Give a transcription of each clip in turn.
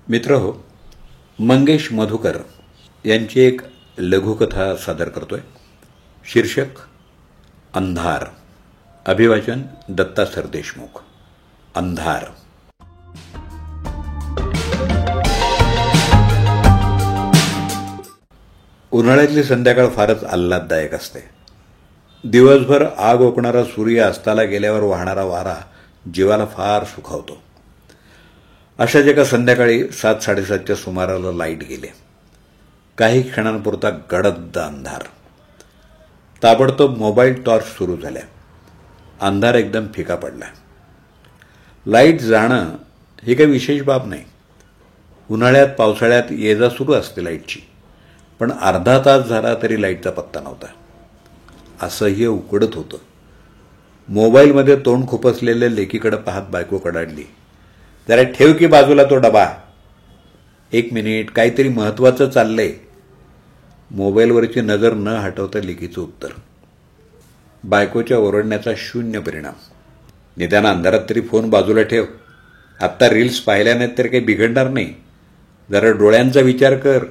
मित्रहो, मंगेश मधुकर यांची एक लघुकथा सादर करतोय. शीर्षक अंधार. अभिवाचन दत्ता सरदेशमुख. अंधार. उन्हाळ्यातली संध्याकाळ फारच आल्हाददायक असते. दिवसभर आग ओकणारा सूर्य अस्ताला गेल्यावर वाहणारा वारा जीवाला फार सुखावतो. अशाच एका संध्याकाळी 7:30च्या सुमाराला लाईट गेले. काही क्षणांपुरता गडद अंधार. ताबडतोब मोबाईल टॉर्च सुरू झाल्या. अंधार एकदम फिका पडला. लाईट जाणं ही काही विशेष बाब नाही. उन्हाळ्यात पावसाळ्यात ये जा सुरू असते लाईटची, पण अर्धा तास झाला तरी लाईटचा पत्ता नव्हता. असह्य उकडत होतं. मोबाईलमध्ये तोंड खुपसलेल्या लेकीकडे पाहत बायको कडाडली, जरा ठेव की बाजूला तो डबा. 1 मिनिट, काहीतरी महत्वाचं चाललंय. मोबाईलवरची नजर न हटवता लेकीचं उत्तर. बायकोच्या ओरडण्याचा शून्य परिणाम. निदान अंधारात तरी फोन बाजूला ठेव. आत्ता रील्स पाहिल्या नाहीत तर काही बिघडणार नाही. जरा डोळ्यांचा विचार कर.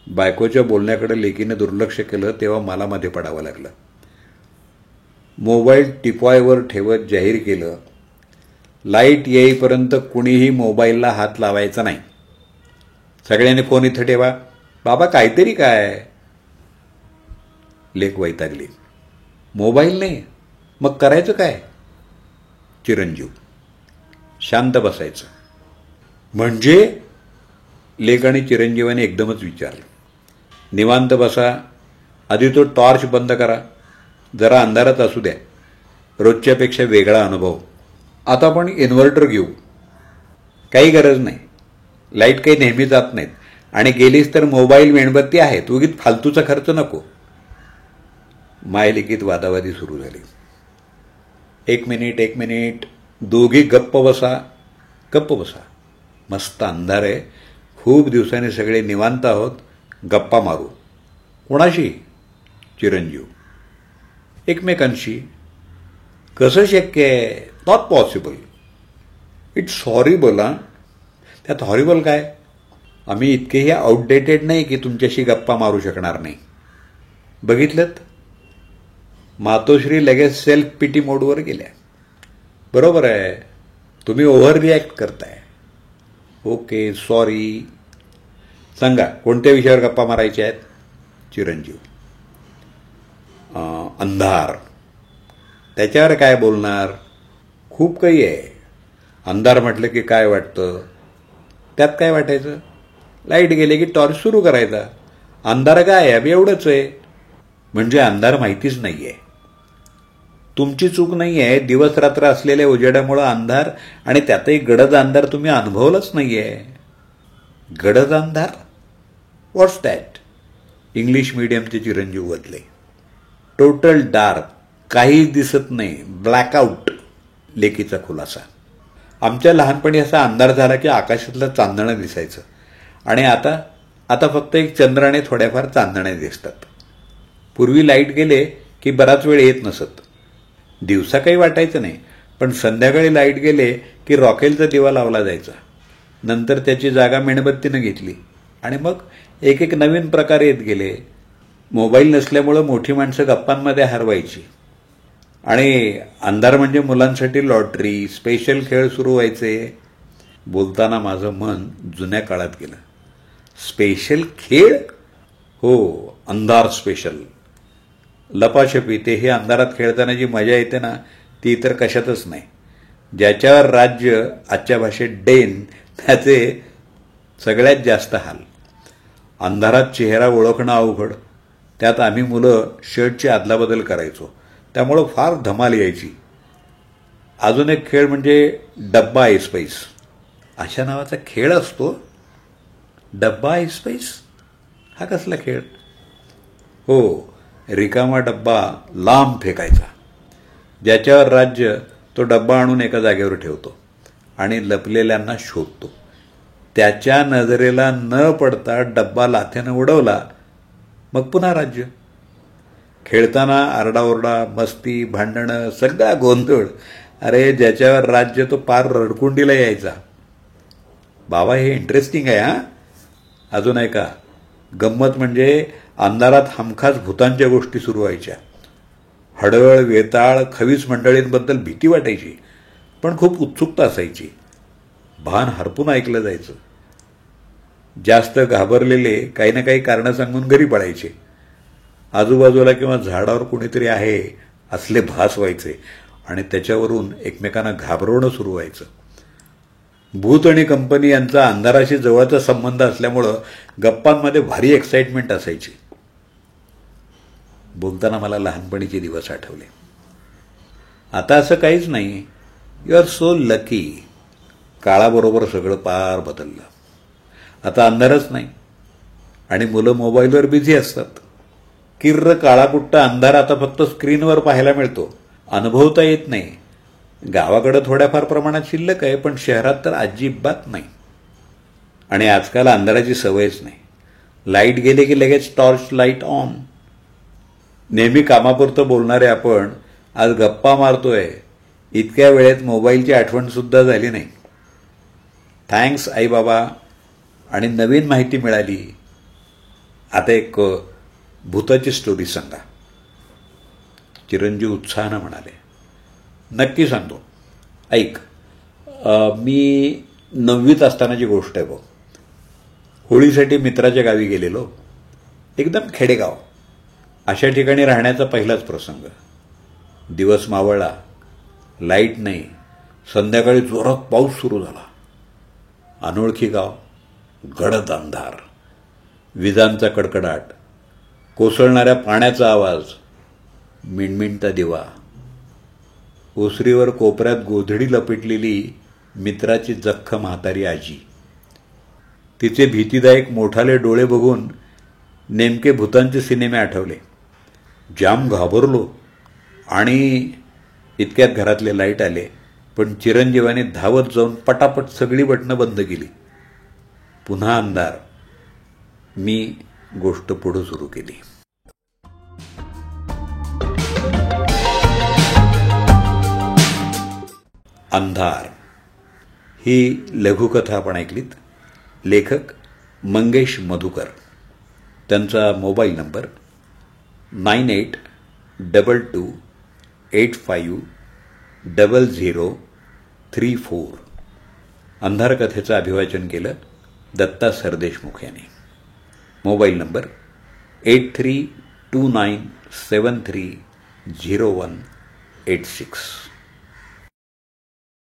बायकोच्या बोलण्याकडे लेकीने दुर्लक्ष केलं तेव्हा मला मध्ये पडावं लागलं. मोबाईल टिपॉयवर ठेवत जाहीर केलं, लाईट येईपर्यंत कुणीही मोबाईलला हात लावायचा नाही. सगळ्यांनी फोन इथं ठेवा. बाबा काहीतरी काय. लेक वैतागली. मोबाईल नाही मग करायचं काय? चिरंजीव. शांत बसायचं. म्हणजे? लेक आणि चिरंजीवाने एकदमच विचारलं. निवांत बसा. आधी तो टॉर्च बंद करा. जरा अंधारात असू द्या. रोजच्यापेक्षा वेगळा अनुभव. आता आपण इन्व्हर्टर घेऊ. काही गरज नाही. लाईट काही नेहमी जात नाहीत आणि गेलीच तर मोबाईल मेणबत्ती आहे. उगीच फालतूचा खर्च नको. मायलेकीत वादावादी सुरू झाली. 1 मिनिट. दोघी गप्प बसा. गप्प बसा. मस्त अंधार आहे. खूप दिवसांनी सगळे निवांत आहोत. गप्पा मारू. कोणाशी? चिरंजीव. एकमेकांशी. कसं शक्य आहे? Not possible. It's horrible. त्यात हॉरिबल काय? आम्ही इतकेही आउटडेटेड नाही की तुमच्याशी गप्पा मारू शकणार नाही. बघितलं? मातोश्री लगेच सेल्फ पिटी मोडवर गेल्या. बरोबर आहे. तुम्ही ओव्हर रिॲक्ट करताय. Okay, sorry. सांगा कोणत्या विषयावर गप्पा मारायच्या आहेत? चिरंजीव. अंधार. त्याच्यावर काय बोलणार? खूप काही आहे. अंधार म्हटलं की काय वाटतं? त्यात काय वाटायचं? लाईट गेले की टॉर्च सुरू करायचा. अंधार काय आहे? एवढंच आहे. म्हणजे अंधार माहितीच नाहीये. तुमची चूक नाहीये. दिवस रात्र असलेल्या उजेडामुळे अंधार, आणि त्यातही गडद अंधार तुम्ही अनुभवलंच नाहीये. गडद अंधार? व्हॉट्स दॅट? इंग्लिश मीडियमचे चिरंजीव बदले. Total dark. काहीच दिसत नाही. ब्लॅकआउट. लेकीचा खुलासा. आमच्या लहानपणी असा अंधार झाला की आकाशातलं चांदणं दिसायचं, आणि आता फक्त एक चंद्र आणि थोड्याफार चांदण्या दिसतात. पूर्वी लाईट गेले की बराच वेळ येत नसत. दिवसा काही वाटायचं नाही, पण संध्याकाळी लाईट गेले की रॉकेलचा दिवा लावला जायचा. नंतर त्याची जागा मेणबत्तीनं घेतली, आणि मग एक एक नवीन प्रकार येत गेले. मोबाईल नसल्यामुळं मोठी माणसं गप्पांमध्ये हरवायची, आणि अंधार म्हणजे मुलांसाठी लॉटरी, स्पेशल खेळ सुरू व्हायचे. बोलताना माझं मन जुन्या काळात गेलं. स्पेशल खेळ? हो, अंधार स्पेशल. लपाछपी. ते हे अंधारात खेळताना जी मजा येते ना, ती इतर कशातच नाही. ज्याच्यावर राज्य, आजच्या भाषेत डेन, त्याचे सगळ्यात जास्त हाल. अंधारात चेहरा ओळखणं अवघड. त्यात आम्ही मुलं शर्टची अदलाबदल करायचो, त्यामुळं फार धमाल यायची. अजून एक खेळ म्हणजे डब्बा ऐसपैस. अशा नावाचा खेळ असतो? डब्बा ऐसपैस? हा कसला खेळ? हो, रिकामा डब्बा लांब फेकायचा. ज्याच्यावर राज्य तो डब्बा आणून एका जागेवर ठेवतो आणि लपलेल्यांना शोधतो. त्याच्या नजरेला न पडता डब्बा लाथेनं उडवला, मग पुन्हा राज्य. खेळताना आरडाओरडा, मस्ती, भांडणं, सगळा गोंधळ. अरे ज्याच्यावर राज्य तो पार रडकुंडीला यायचा. बाबा हे इंटरेस्टिंग आहे हा. अजून आहे का, गंमत म्हणजे अंधारात हमखास भूतांच्या गोष्टी सुरू व्हायच्या. हडळ, वेताळ, खवीस मंडळींबद्दल भीती वाटायची, पण खूप उत्सुकता असायची. भान हरपून ऐकलं जायचं. जास्त घाबरलेले काही ना काही कारणं सांगून घरी पळायचे. आजूबाजूला किंवा झाडावर कुणीतरी आहे असले भास व्हायचे आणि त्याच्यावरून एकमेकांना घाबरवणं सुरू व्हायचं. भूत आणि कंपनी यांचा अंधाराशी जवळचा संबंध असल्यामुळं गप्पांमध्ये भारी एक्साइटमेंट असायची. बोलताना मला लहानपणीचे दिवस आठवले. आता असं काहीच नाही. You are so lucky. काळाबरोबर सगळं पार बदललं. आता अंधारच नाही आणि मुलं मोबाईलवर बिझी असतात. किर्र काळाकुट्ट अंधार आता फक्त स्क्रीनवर पाहायला मिळतो, अनुभवता येत नाही. गावाकडे थोड्याफार प्रमाणात शिल्लक आहे, पण शहरात तर अजिबात नाही. आणि आजकाल अंधाराची सवयच नाही. लाईट गेले की लगेच टॉर्च लाईट ऑन. नेहमी कामापुरतं बोलणारे आपण आज गप्पा मारतोय, इतक्या वेळेत मोबाईलची आठवण सुद्धा झाली नाही. थँक्स आई बाबा. आणि नवीन माहिती मिळाली. आता एक भूताची स्टोरी सांगा. चिरंजीव उत्साहानं म्हणाले. नक्की सांगतो, ऐक. मी 9वीत असतानाची गोष्ट आहे बघ. होळीसाठी मित्राच्या गावी गेलेलो. एकदम खेडेगाव. अशा ठिकाणी राहण्याचा पहिलाच प्रसंग. दिवस मावळला, लाईट नाही. संध्याकाळी जोरात पाऊस सुरू झाला. अनोळखी गाव, गडद अंधार, विजांचा कडकडाट, कोसळणाऱ्या पाण्याचा आवाज, मिणमिणता दिवा. ओसरीवर कोपऱ्यात गोधडी लपेटलेली मित्राची जख्ख म्हातारी आजी. तिचे भीतीदायक मोठाले डोळे बघून नेमके भूतांचे सिनेमे आठवले. जाम घाबरलो आणि इतक्यात घरातले लाईट आले, पण चिरंजीवाने धावत जाऊन पटापट सगळी बटणं बंद केली. पुन्हा अंधार. मी गोष्ट पुढे सुरू केली. अंधार ही लघुकथा आपण ऐकलीत. लेखक मंगेश मधुकर. त्यांचा मोबाईल नंबर 9822850034. अंधार कथेचं अभिवाचन केलं दत्ता सरदेशमुख यांनी. Mobile number 8329730186.